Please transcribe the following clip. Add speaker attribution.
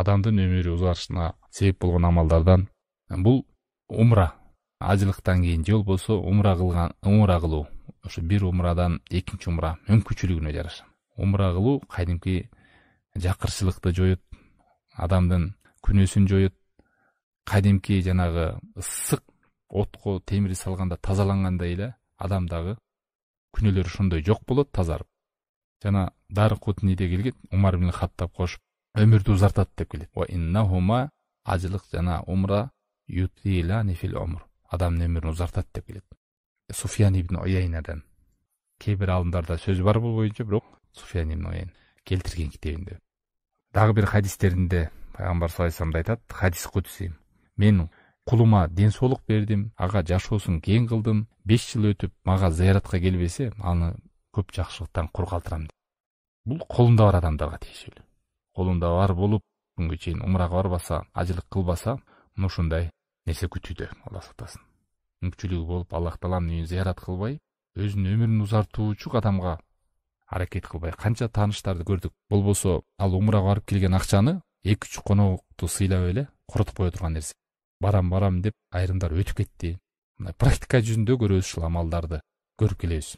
Speaker 1: адамдын өмүрү узарышына себеп болгон амалдардан бул умра, ажылыктан кийин же болбосо умра кылуу. Ошо бир умрадан экинчи умра мүмкүнчүлүгүнө жараша. Умра кылуу кадимки жакырчылыкты жоет, адамдын күнөөсүн жоет, кадимки жанагы ысык отко темир салганда тазалангандай эле адамдагы күнөөлөр ошондой жок болот, тазарып. Жана Дарыкутниде келген Умар ибн Хаттаб кошуп өмүрдү узартат деп келет. Ва иннахума, ажылык жана умра ютилани фил умр, адамдын өмүрүн узартат деп келет. Суфьян ибн Уяйнадан кээ бир алымдарда сөз бар бул боюнча, бирок Суфьян ибн Уяйн келтирген китебинде. Дагы бир хадистеринде пайгамбар саллаллаху алейхи вассалам айтат, хадис кудси: мен кулума ден соолук бердим, ага жашоосун кең кылдым, 5 жыл өтүп мага зыяратка келбесе, аны көп жакшылыктан кур калтырам. Бул колунда бар адамдарга тиешелүү. Колунда бар болуп, күнгө чейин умрага барбаса, ажылык кылбаса, мына ушундай нерсе күтүүдө. Алла сактасын. Мүмкүнчүлүгү болуп, Аллах тааланын үйүн зыярат кылбай, өзүнүн өмүрүн узартуучу адамга аракет кылбай, канча тааныштарды көрдүк. Болбосо, ал умрага барып келген акчаны 2-3 конокту сыйлап эле коротуп кое турган нерсе. Барам деп айрымдар өтүп кетти. Мына практика жүзүндө көрөбүз ушул амалдарды, көрүп келебиз.